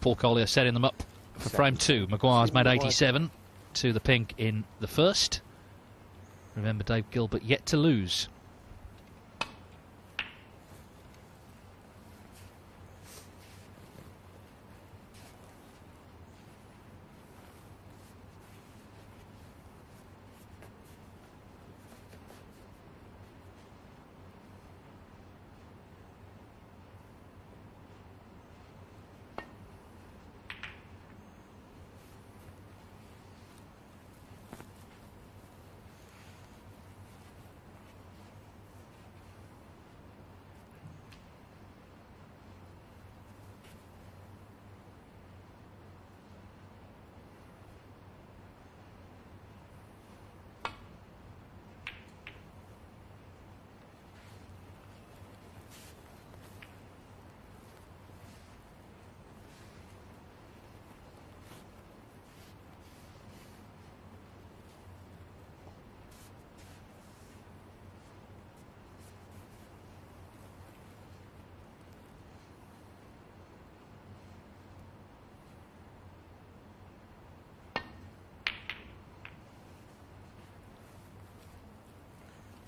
Paul Collier setting them up for frame 2. Maguire's made 87 to the pink in the first. Remember, Dave Gilbert yet to lose.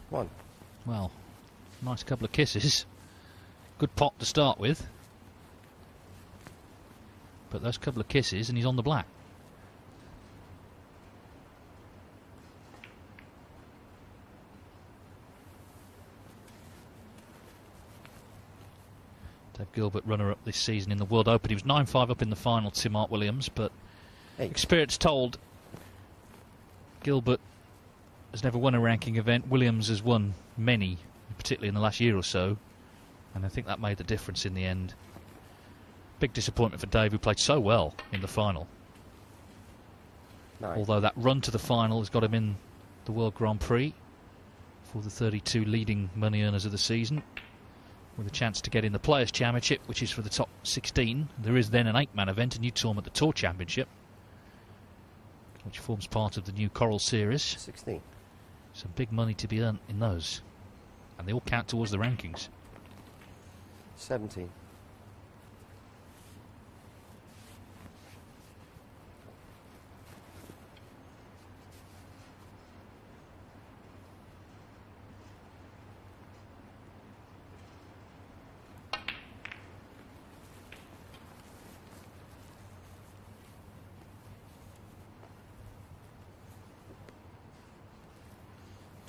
One. Well, nice couple of kisses. Good pot to start with. But those couple of kisses and he's on the black. Dave Gilbert, runner-up this season in the World Open. He was 9-5 up in the final to Mark Williams, but experience told Gilbert has never won a ranking event. Williams has won many, particularly in the last year or so, and I think that made the difference in the end. Big disappointment for Dave, who played so well in the final. Although that run to the final has got him in the World Grand Prix for the 32 leading money earners of the season, with a chance to get in the Players' Championship, which is for the top 16. There is then an 8-man event, a new tournament, the Tour Championship, which forms part of the new Coral Series. 16. Some big money to be earned in those. And they all count towards the rankings. 17.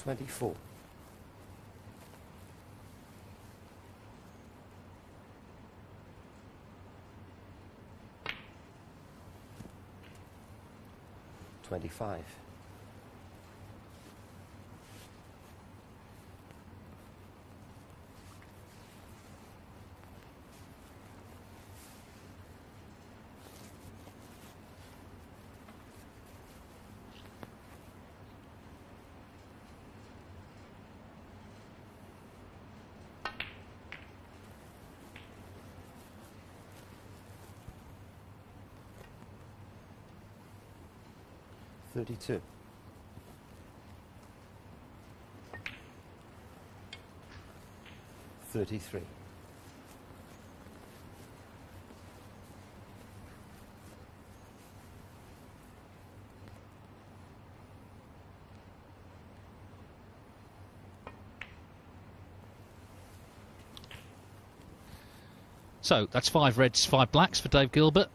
$24. $25. $32. $33. So that's 5 reds, 5 blacks for Dave Gilbert,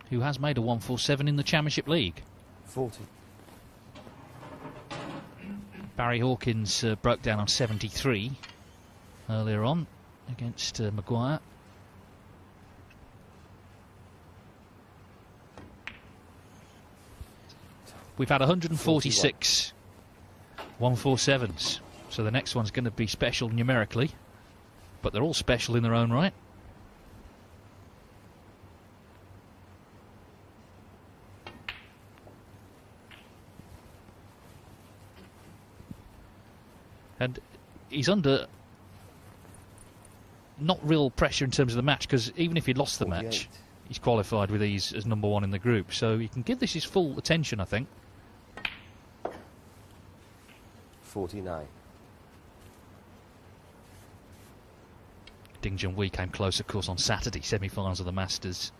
who has made a 147 in the Championship League. 40. Barry Hawkins broke down on 73 earlier on against Maguire. We've had 146 147s, so the next one's going to be special numerically, but they're all special in their own right. And he's under not real pressure in terms of the match, because even if he'd lost the 48. match, he's qualified with ease as number 1 in the group. So he can give this his full attention, I think. 49. Ding Junhui came close, of course, on Saturday, semi-finals of the Masters.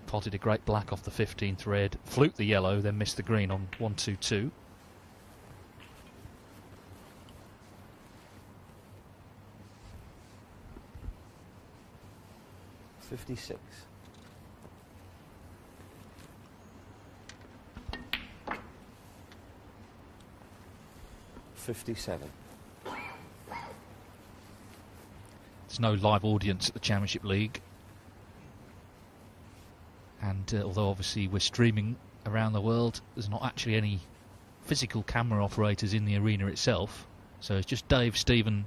Potted a great black off the 15th red, fluked the yellow, then missed the green on 1-2-2. $56. $57. There's no live audience at the Championship League. And although obviously we're streaming around the world, there's not actually any physical camera operators in the arena itself. So it's just Dave, Stephen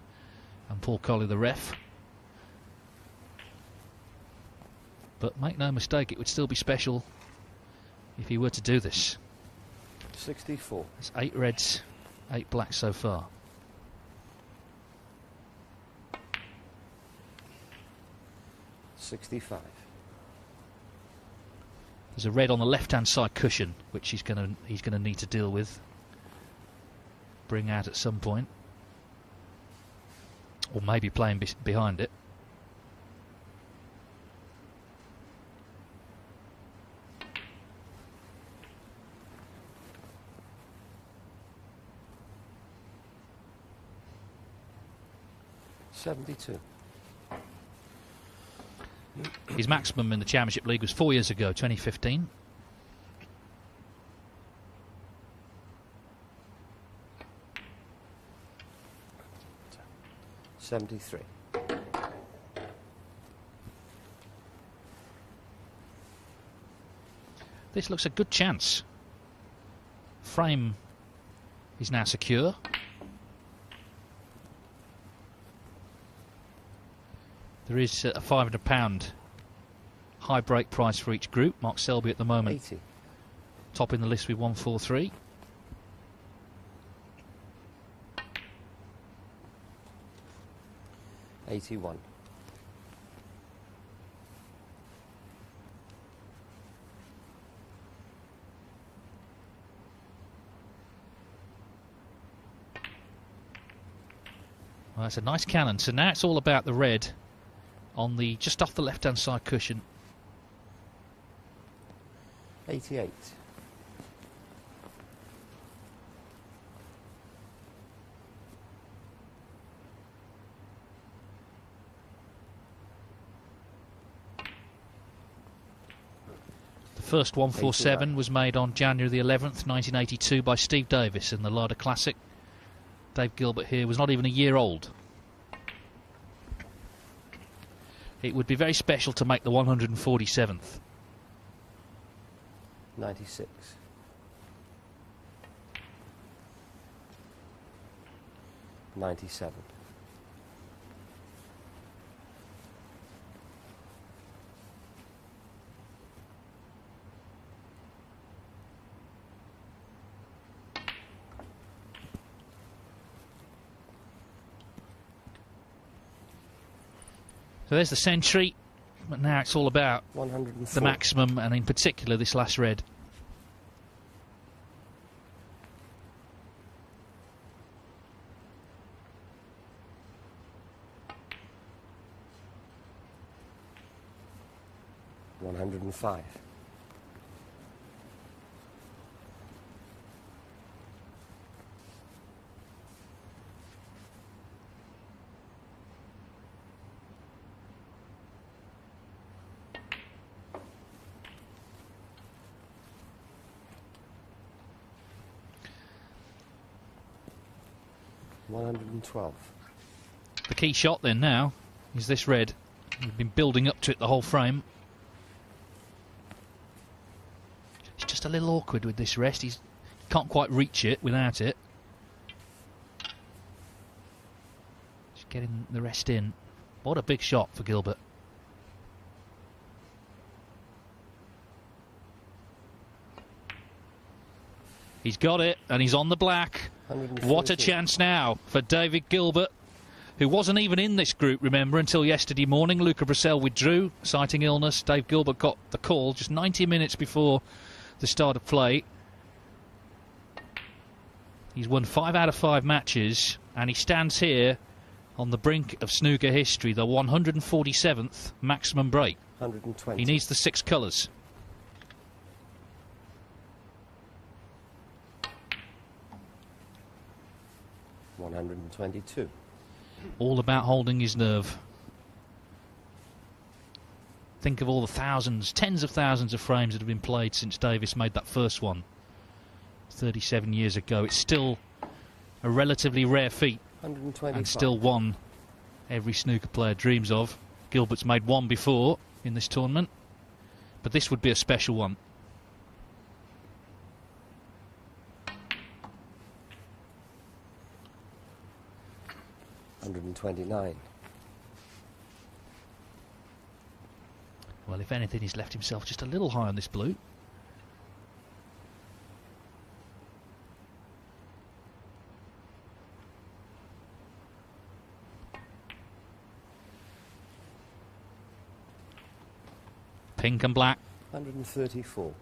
and Paul Colley, the ref. But make no mistake, it would still be special if he were to do this. 64. It's 8 reds, 8 blacks so far. $65. There's a red on the left-hand side cushion, which he's going to need to deal with, bring out at some point, or maybe playing behind it. $72. His maximum in the Championship League was 4 years ago, 2015. $73. This looks a good chance. Frame is now secure. There is a £500 high break price for each group. Mark Selby at the moment 80. topping the list with 143. $81. Well, that's a nice cannon. So now it's all about the red on the just off the left-hand side cushion. 88. The first 147 was made on January the 11th, 1982 by Steve Davis in the Larder Classic. Dave Gilbert here was not even a year old. It would be very special to make the 147th. 96. 97. So there's the century, but now it's all about 104. the maximum, and in particular this last red. $105. $112. The key shot then now is this red. We've been building up to it the whole frame. It's just a little awkward with this rest. He can't quite reach it without it. Just getting the rest in. What a big shot for Gilbert. He's got it, and he's on the black. What a chance now for David Gilbert, who wasn't even in this group, remember, until yesterday morning. Luca Brissell withdrew, citing illness. Dave Gilbert got the call just 90 minutes before the start of play. He's won 5 out of 5 matches, and he stands here on the brink of snooker history, the 147th maximum break. 120. He needs the 6 colours. 122. All about holding his nerve. Think of all the thousands, tens of thousands of frames that have been played since Davis made that first one 37 years ago. It's still a relatively rare feat, and still one every snooker player dreams of. Gilbert's made one before in this tournament, but this would be a special one. $129. Well, if anything, he's left himself just a little high on this blue. Pink and black. 134.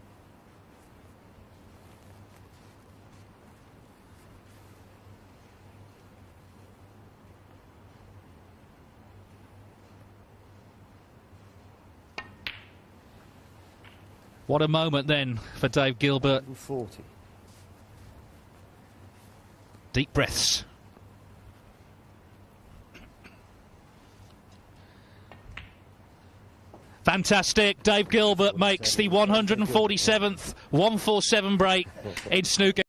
What a moment then for Dave Gilbert. 140. Deep breaths. Fantastic. Dave Gilbert makes the 147th 147 break in snooker.